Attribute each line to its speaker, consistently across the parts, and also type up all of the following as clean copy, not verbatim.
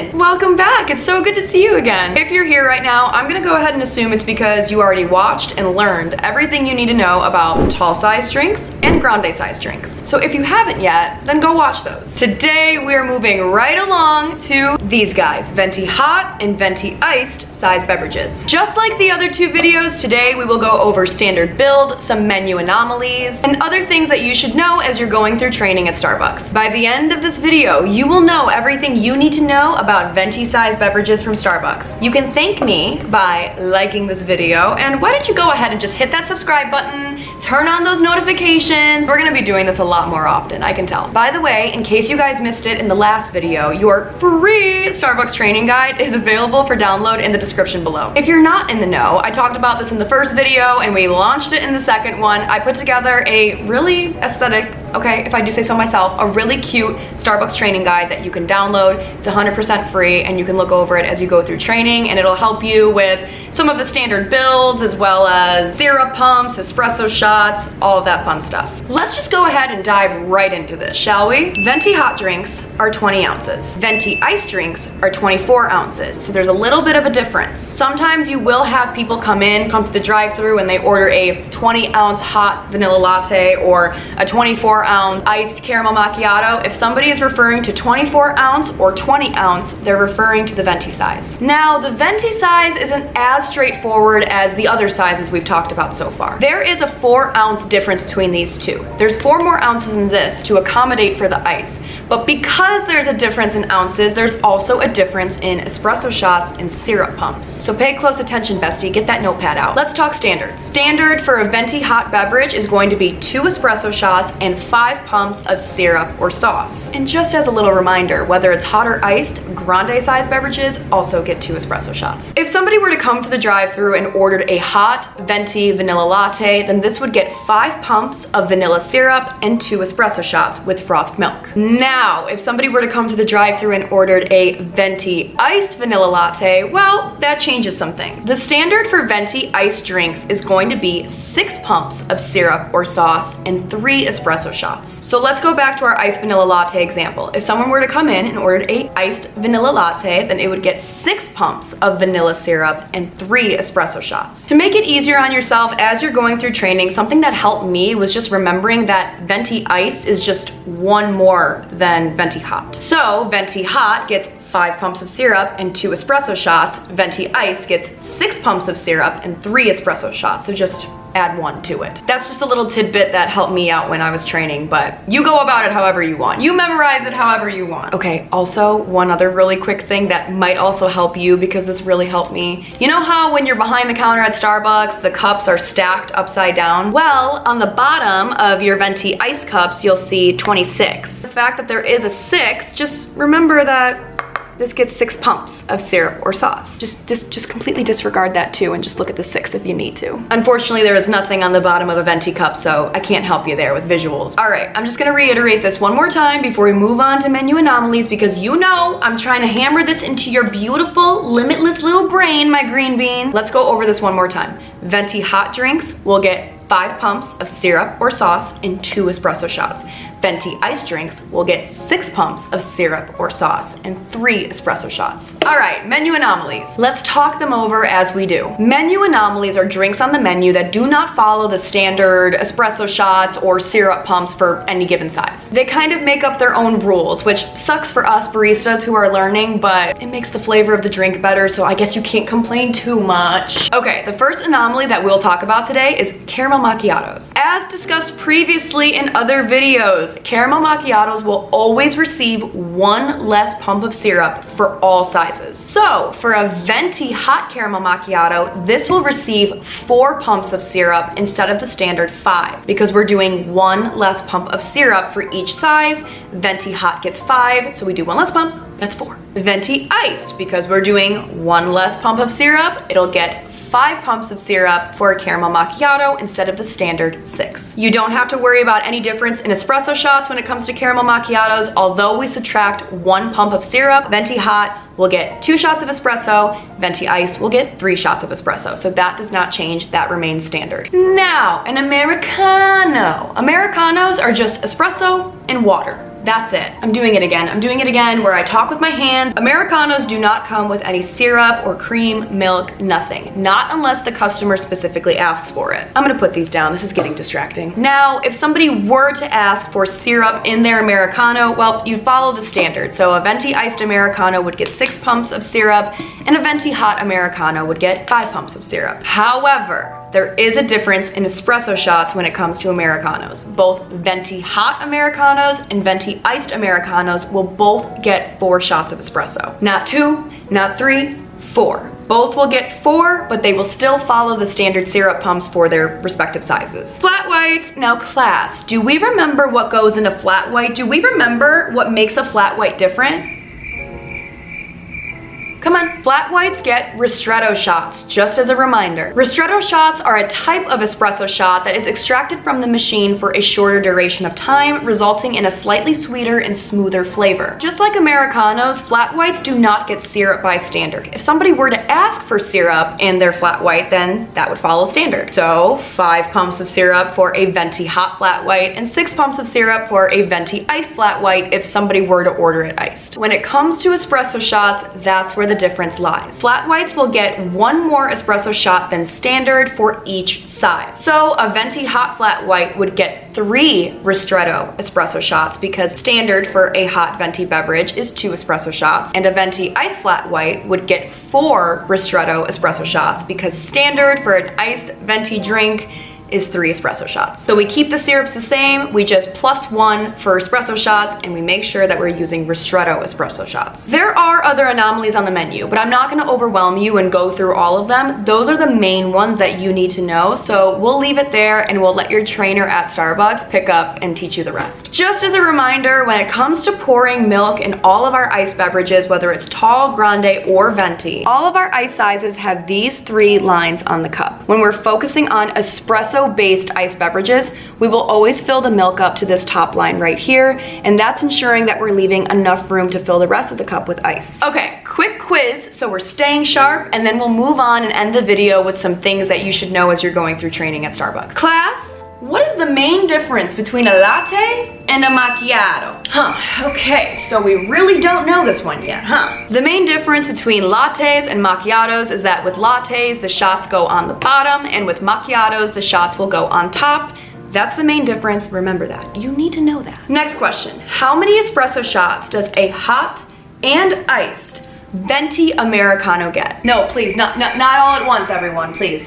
Speaker 1: in. Welcome back. It's so good to see you again. If you're here right now, I'm gonna go ahead and assume it's because you already watched and learned everything you need to know about tall size drinks and grande size drinks. So if you haven't yet, then go watch those. Today we're moving right along to these guys, Venti Hot and Venti Iced size beverages. Just like the other two videos, today we will go over standard build, some menu anomalies, and other things that you should know as you're going through training at Starbucks. By the end of this video, you will know everything you need to know about Venti size beverages from Starbucks. You can thank me by liking this video, and why don't you go ahead and just hit that subscribe button, turn on those notifications. We're gonna be doing this a lot more often, I can tell. By the way, in case you guys missed it in the last video, your free Starbucks training guide is available for download in the description below. If you're not in the know, I talked about this in the first video and we launched it in the second one. I put together a really aesthetic, okay, if I do say so myself, a really cute Starbucks training guide that you can download. It's 100% free and you can look over it as you go through training, and it'll help you with some of the standard builds as well as syrup pumps, espresso shots, all of that fun stuff. Let's just go ahead and dive right into this, shall we? Venti hot drinks are 20 ounces. Venti iced drinks are 24 ounces. So there's a little bit of a difference. Sometimes you will have people come to the drive-thru and they order a 20-ounce hot vanilla latte or a 24-ounce iced caramel macchiato. If somebody is referring to 24-ounce or 20-ounce, they're referring to the Venti size. Now, the Venti size isn't as straightforward as the other sizes we've talked about so far. There is a 4-ounce difference between these two. There's 4 more ounces in this to accommodate for the ice. But because there's a difference in ounces, there's also a difference in espresso shots and syrup pumps. So pay close attention, bestie. Get that notepad out. Let's talk standards. Standard for a Venti hot beverage is going to be 2 espresso shots and 5 pumps of syrup or sauce. And just as a little reminder, whether it's hot or iced, grande size beverages also get 2 espresso shots. If somebody were to come to the drive-thru and ordered a hot Venti vanilla latte, then this would get 5 pumps of vanilla syrup and 2 espresso shots with frothed milk. Now, if somebody were to come to the drive-thru and ordered a Venti iced vanilla latte, well, that changes some things. The standard for Venti iced drinks is going to be 6 pumps of syrup or sauce and 3 espresso shots. So let's go back to our iced vanilla latte example. If someone were to come in and ordered a iced vanilla latte, then it would get 6 pumps of vanilla syrup and 3 espresso shots. To make it easier on yourself as you're going through training, something that helped me was just remembering that Venti iced is just 1 more than Venti hot. So Venti hot gets 5 pumps of syrup and 2 espresso shots. Venti Ice gets 6 pumps of syrup and 3 espresso shots. So just add 1 to it. That's just a little tidbit that helped me out when I was training, but you go about it however you want. You memorize it however you want. Okay, also one other really quick thing that might also help you, because this really helped me. You know how when you're behind the counter at Starbucks, the cups are stacked upside down? Well, on the bottom of your Venti Ice cups, you'll see 26. The fact that there is a 6, just remember that this gets 6 pumps of syrup or sauce. Just completely disregard that too and just look at the 6 if you need to. Unfortunately, there is nothing on the bottom of a Venti cup, so I can't help you there with visuals. All right, I'm just gonna reiterate this one more time before we move on to menu anomalies, because you know I'm trying to hammer this into your beautiful, limitless little brain, my green bean. Let's go over this one more time. Venti hot drinks will get 5 pumps of syrup or sauce and 2 espresso shots. Venti iced drinks will get 6 pumps of syrup or sauce and 3 espresso shots. All right, menu anomalies. Let's talk them over as we do. Menu anomalies are drinks on the menu that do not follow the standard espresso shots or syrup pumps for any given size. They kind of make up their own rules, which sucks for us baristas who are learning, but it makes the flavor of the drink better, so I guess you can't complain too much. Okay, the first anomaly that we'll talk about today is caramel macchiatos. As discussed previously in other videos, caramel macchiatos will always receive 1 less pump of syrup for all sizes. So for a Venti hot caramel macchiato, this will receive 4 pumps of syrup instead of the standard 5, because we're doing 1 less pump of syrup for each size. Venti hot gets 5, so we do 1 less pump, that's 4. Venti iced, because we're doing 1 less pump of syrup, it'll get 5 pumps of syrup for a caramel macchiato instead of the standard 6. You don't have to worry about any difference in espresso shots when it comes to caramel macchiatos. Although we subtract 1 pump of syrup, Venti hot will get 2 shots of espresso, Venti iced will get 3 shots of espresso. So that does not change, that remains standard. Now, an Americano. Americanos are just espresso and water. That's it. I'm doing it again where I talk with my hands. Americanos do not come with any syrup or cream, milk, nothing. Not unless the customer specifically asks for it. I'm gonna put these down. This is getting distracting. Now, if somebody were to ask for syrup in their Americano, well, you'd follow the standard. So a Venti iced Americano would get 6 pumps of syrup, and a Venti hot Americano would get 5 pumps of syrup. However, there is a difference in espresso shots when it comes to Americanos. Both Venti hot Americanos and Venti iced Americanos will both get 4 shots of espresso. Not 2, not 3, 4. Both will get 4, but they will still follow the standard syrup pumps for their respective sizes. Flat whites, now class, do we remember what goes into flat white? Do we remember what makes a flat white different? Come on. Flat whites get ristretto shots, just as a reminder. Ristretto shots are a type of espresso shot that is extracted from the machine for a shorter duration of time, resulting in a slightly sweeter and smoother flavor. Just like Americanos, flat whites do not get syrup by standard. If somebody were to ask for syrup in their flat white, then that would follow standard. So 5 pumps of syrup for a Venti hot flat white and 6 pumps of syrup for a Venti iced flat white if somebody were to order it iced. When it comes to espresso shots, that's where the difference lies. Flat whites will get 1 more espresso shot than standard for each size. So a Venti hot flat white would get 3 ristretto espresso shots because standard for a hot Venti beverage is 2 espresso shots, and a Venti iced flat white would get 4 ristretto espresso shots because standard for an iced Venti drink is 3 espresso shots. So we keep the syrups the same, we just +1 for espresso shots, and we make sure that we're using ristretto espresso shots. There are other anomalies on the menu, but I'm not gonna overwhelm you and go through all of them. Those are the main ones that you need to know, so we'll leave it there and we'll let your trainer at Starbucks pick up and teach you the rest. Just as a reminder, when it comes to pouring milk in all of our iced beverages, whether it's tall, grande, or venti, all of our ice sizes have these 3 lines on the cup. When we're focusing on espresso-based iced beverages, we will always fill the milk up to this top line right here, and that's ensuring that we're leaving enough room to fill the rest of the cup with ice. Okay, quick quiz, so we're staying sharp, and then we'll move on and end the video with some things that you should know as you're going through training at Starbucks. Class, what is the main difference between a latte and a macchiato? Okay, so we really don't know this one yet, The main difference between lattes and macchiatos is that with lattes, the shots go on the bottom, and with macchiatos, the shots will go on top. That's the main difference, remember that. You need to know that. Next question, how many espresso shots does a hot and iced Venti Americano get? No, please, not all at once, everyone, please.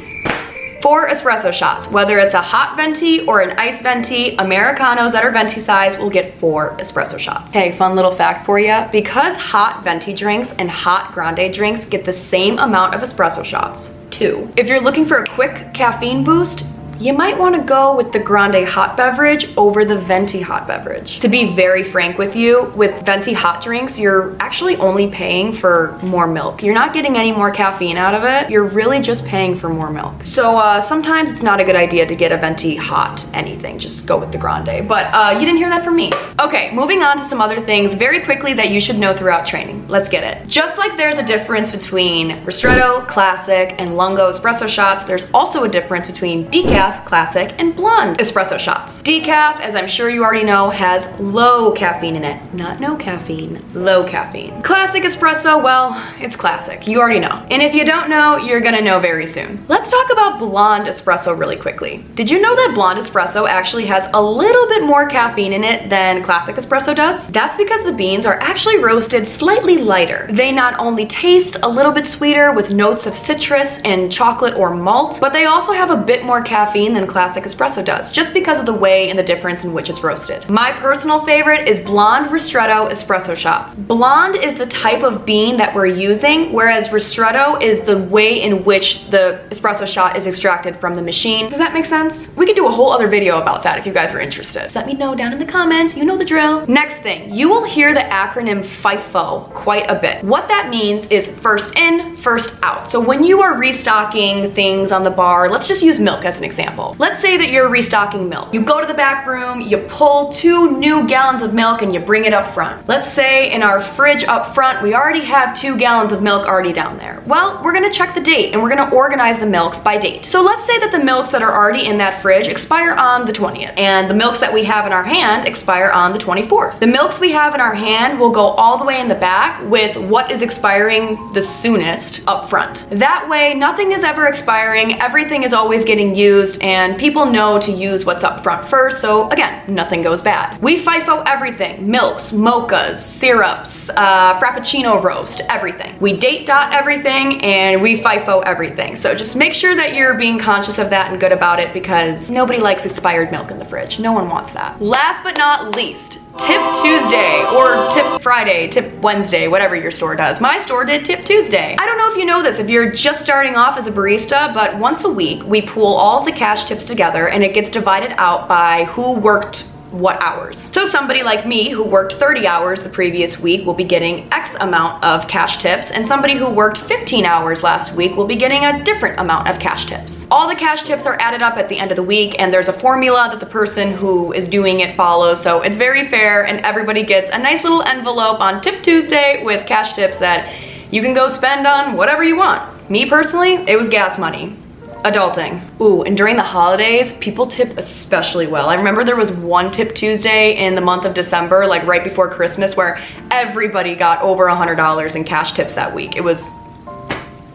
Speaker 1: 4 espresso shots, whether it's a hot Venti or an iced Venti, Americanos that are Venti size will get 4 espresso shots. Hey, fun little fact for you, because hot Venti drinks and hot grande drinks get the same amount of espresso shots, 2. If you're looking for a quick caffeine boost, you might want to go with the grande hot beverage over the Venti hot beverage. To be very frank with you, with Venti hot drinks, you're actually only paying for more milk. You're not getting any more caffeine out of it. You're really just paying for more milk. So sometimes it's not a good idea to get a Venti hot anything. Just go with the grande. But you didn't hear that from me. Okay, moving on to some other things very quickly that you should know throughout training. Let's get it. Just like there's a difference between ristretto, classic, and lungo espresso shots, there's also a difference between decaf, classic, and blonde espresso shots. Decaf, as I'm sure you already know, has low caffeine in it. Not no caffeine, low caffeine. Classic espresso, well, it's classic. You already know. And if you don't know, you're gonna know very soon. Let's talk about blonde espresso really quickly. Did you know that blonde espresso actually has a little bit more caffeine in it than classic espresso does? That's because the beans are actually roasted slightly lighter. They not only taste a little bit sweeter with notes of citrus and chocolate or malt, but they also have a bit more caffeine than classic espresso does, just because of the way and the difference in which it's roasted. My personal favorite is blonde ristretto espresso shots. Blonde is the type of bean that we're using, whereas ristretto is the way in which the espresso shot is extracted from the machine. Does that make sense? We could do a whole other video about that if you guys are interested. Just let me know down in the comments, you know the drill. Next thing, you will hear the acronym FIFO quite a bit. What that means is first in, first out. So when you are restocking things on the bar, let's just use milk as an example. example. Let's say that you're restocking milk. You go to the back room, you pull 2 new gallons of milk and you bring it up front. Let's say in our fridge up front, we already have 2 gallons of milk already down there. Well, we're gonna check the date and we're gonna organize the milks by date. So let's say that the milks that are already in that fridge expire on the 20th, and the milks that we have in our hand expire on the 24th. The milks we have in our hand will go all the way in the back with what is expiring the soonest up front. That way, nothing is ever expiring, everything is always getting used, and people know to use what's up front first, so again, nothing goes bad. We FIFO everything: milks, mochas, syrups, frappuccino roast, everything. We date dot everything and we FIFO everything. So just make sure that you're being conscious of that and good about it, because nobody likes expired milk in the fridge. No one wants that. Last but not least, Tip Tuesday, or Tip Friday, Tip Wednesday, whatever your store does. My store did Tip Tuesday. I don't know if you know this, if you're just starting off as a barista, but once a week we pool all of the cash tips together and it gets divided out by who worked what hours. So somebody like me who worked 30 hours the previous week will be getting X amount of cash tips, and somebody who worked 15 hours last week will be getting a different amount of cash tips. All the cash tips are added up at the end of the week, and there's a formula that the person who is doing it follows, so it's very fair, and everybody gets a nice little envelope on Tip Tuesday with cash tips that you can go spend on whatever you want. Me personally, it was gas money. Adulting. Ooh, and during the holidays, people tip especially well. I remember there was one Tip Tuesday in the month of December, like right before Christmas, where everybody got over $100 in cash tips that week. It was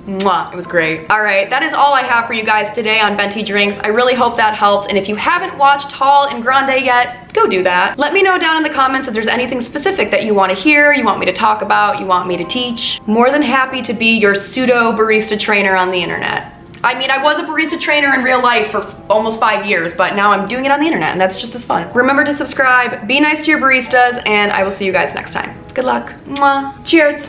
Speaker 1: mwah, it was great. All right, that is all I have for you guys today on Venti drinks. I really hope that helped, and if you haven't watched Tall and Grande yet, go do that. Let me know down in the comments if there's anything specific that you want to hear, you want me to talk about, you want me to teach. More than happy to be your pseudo barista trainer on the internet. I mean, I was a barista trainer in real life for almost 5 years, but now I'm doing it on the internet, and that's just as fun. Remember to subscribe, be nice to your baristas, and I will see you guys next time. Good luck. Mwah. Cheers.